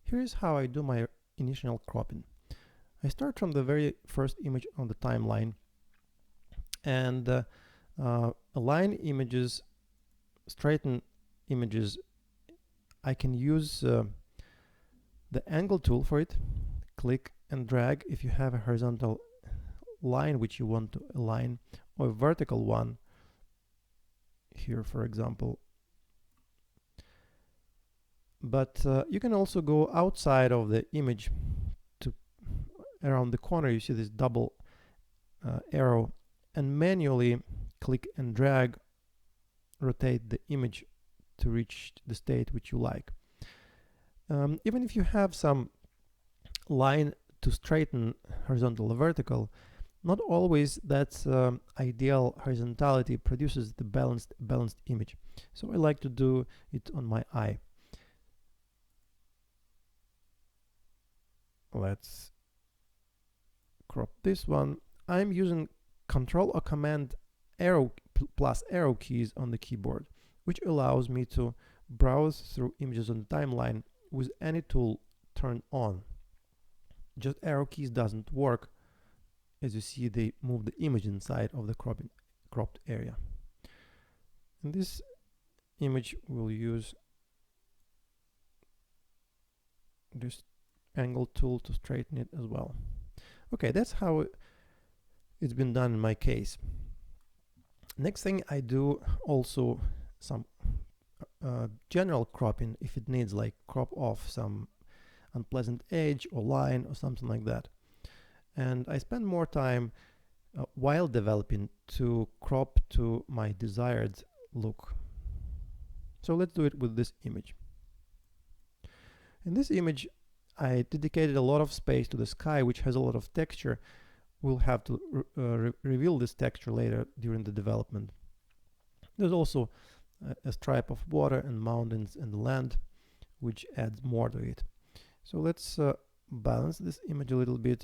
Here's how I do my initial cropping. I start from the very first image on the timeline and align images, straighten images. I can use the angle tool for it. Click and drag if you have a horizontal line which you want to align, or a vertical one, here for example. But you can also go outside of the image to around the corner. You see this double arrow, and manually click and drag, rotate the image to reach the state which you like. Even if you have some line to straighten horizontal or vertical, not always that ideal horizontality produces the balanced image. So I like to do it on my eye. Let's crop this one. I'm using Control or Command arrow plus arrow keys on the keyboard, which allows me to browse through images on the timeline with any tool turned on. Just arrow keys doesn't work. As you see, they move the image inside of the cropped area. In this image, we'll use this angle tool to straighten it as well. Okay, that's how it's been done in my case. Next thing I do also some general cropping if it needs, like crop off some unpleasant edge or line or something like that. And I spend more time while developing to crop to my desired look. So let's do it with this image. In this image, I dedicated a lot of space to the sky, which has a lot of texture. We'll have to reveal this texture later during the development. There's also a stripe of water and mountains and land, which adds more to it. So let's balance this image a little bit.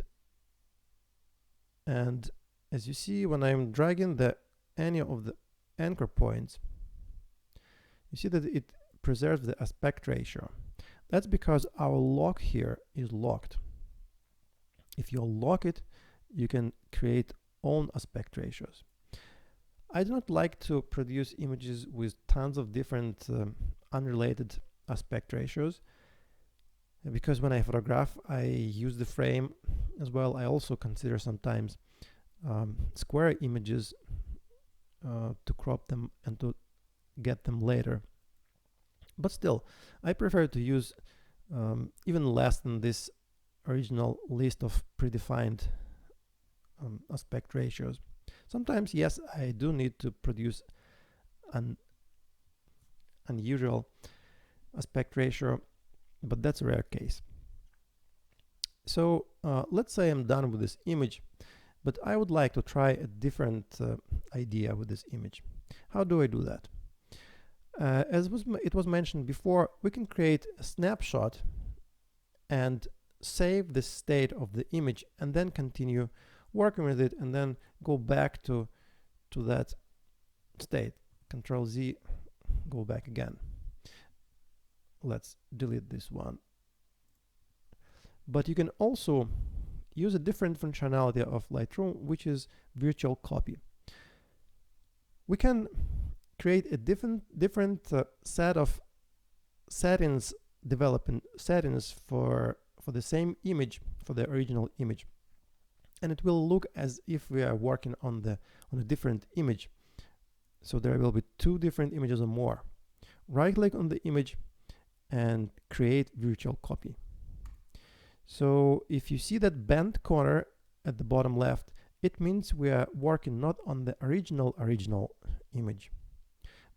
And as you see, when I'm dragging any of the anchor points, you see that it preserves the aspect ratio. That's because our lock here is locked. If you lock it, you can create own aspect ratios. I do not like to produce images with tons of different unrelated aspect ratios, because when I photograph, I use the frame as well. I also consider sometimes square images to crop them and to get them later. But still, I prefer to use even less than this original list of predefined aspect ratios. Sometimes, yes, I do need to produce an unusual aspect ratio, but that's a rare case. So let's say I'm done with this image, but I would like to try a different idea with this image. How do I do that? As it was mentioned before, we can create a snapshot and save the state of the image and then continue working with it and then go back to that state. Control Z, go back again. Let's delete this one. But you can also use a different functionality of Lightroom, which is virtual copy. We can create a different set of settings, development settings for the same image, for the original image, and it will look as if we are working on a different image. So there will be two different images or more. Right click on the image and create virtual copy. So if you see that bent corner at the bottom left, it means we are working not on the original image,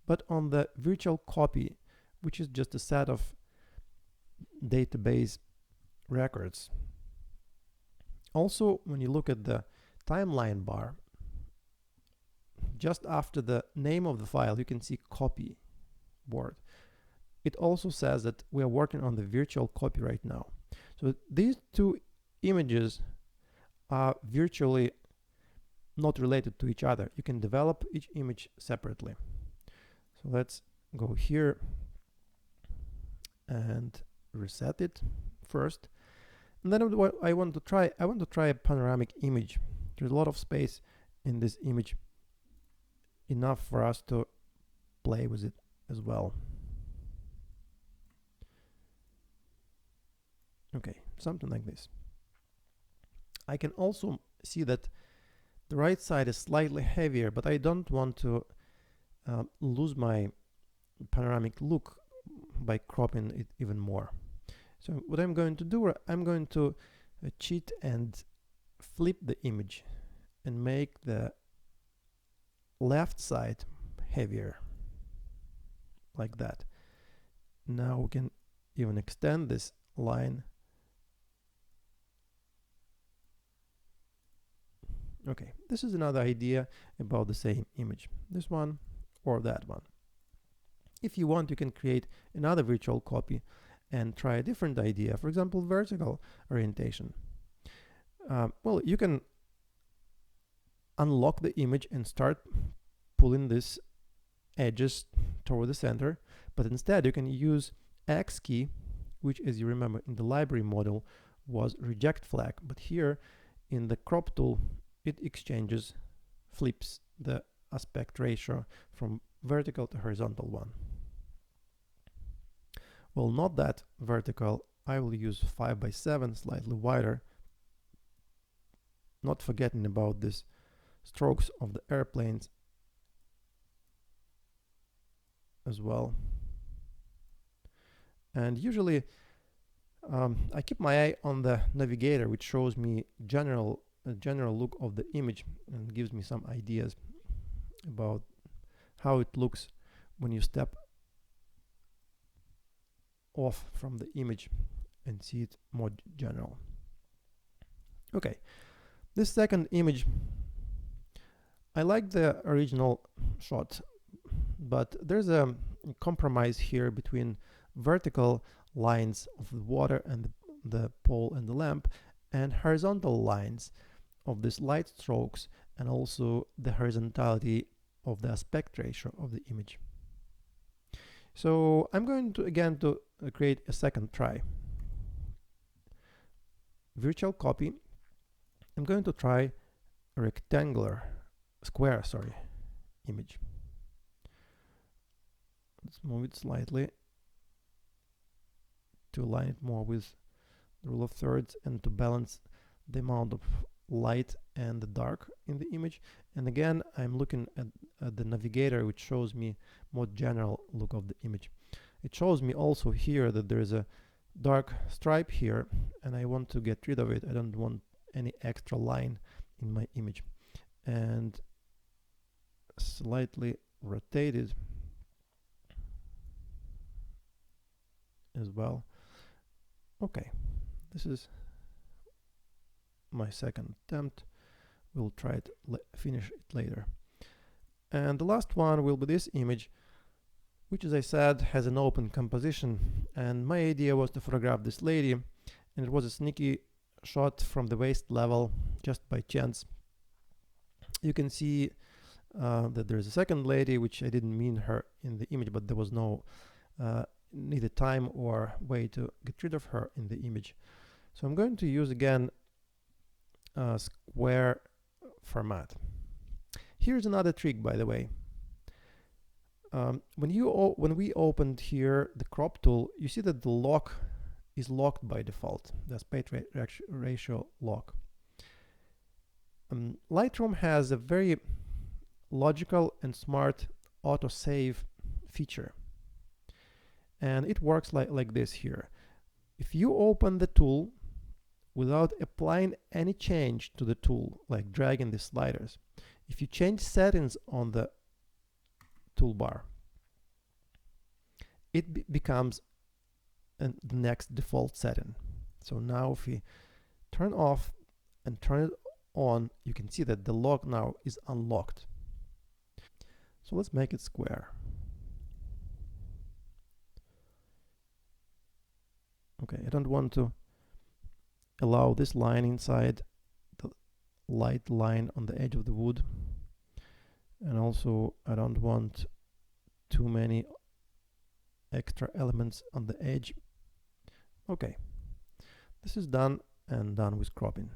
but on the virtual copy, which is just a set of database records. Also, when you look at the timeline bar, just after the name of the file, you can see copy board. It also says that we are working on the virtual copy right now. So these two images are virtually not related to each other. You can develop each image separately. So let's go here and reset it first. And then what I want to try a panoramic image. There's a lot of space in this image, enough for us to play with it as well. Okay, something like this. I can also see that the right side is slightly heavier, but I don't want to lose my panoramic look by cropping it even more. So what I'm going to do, I'm going to cheat and flip the image and make the left side heavier, like that. Now we can even extend this line. Okay, this is another idea about the same image, this one or that one. If you want, you can create another virtual copy and try a different idea, for example, vertical orientation. Well, you can unlock the image and start pulling these edges toward the center, but instead you can use X key, which, as you remember, in the library model was reject flag, but here in the crop tool it flips the aspect ratio from vertical to horizontal one. Well, not that vertical, I will use 5:7, slightly wider, not forgetting about these strokes of the airplanes as well. And usually I keep my eye on the navigator, which shows me a general look of the image and gives me some ideas about how it looks when you step off from the image and see it more general. Okay, this second image, I like the original shot, but there's a compromise here between vertical lines of the water and the pole and the lamp, and horizontal lines of these light strokes, and also the horizontality of the aspect ratio of the image. So I'm going to again to create a second try. Virtual copy. I'm going to try a square image. Let's move it slightly to align it more with the rule of thirds and to balance the amount of light and the dark in the image. And again, I'm looking at the navigator, which shows me more general look of the image. It shows me also here that there's a dark stripe here, and I want to get rid of it. I don't want any extra line in my image. And slightly rotated as well. Okay, this is my second attempt. We'll try to finish it later. And the last one will be this image, which, as I said, has an open composition. And my idea was to photograph this lady, and it was a sneaky shot from the waist level, just by chance. You can see that there's a second lady, which I didn't mean her in the image, but there was no neither time or way to get rid of her in the image. So I'm going to use again square format. Here's another trick, by the way. When we opened here the crop tool, you see that the lock is locked by default, the aspect ratio lock. Lightroom has a very logical and smart autosave feature, and it works like this here. If you open the tool without applying any change to the tool, like dragging the sliders, if you change settings on the toolbar, it becomes the next default setting. So now if we turn off and turn it on, you can see that the lock now is unlocked. So let's make it square. Okay, I don't want to allow this line inside the light line on the edge of the wood, and also I don't want too many extra elements on the edge. Okay, This is done and done with cropping.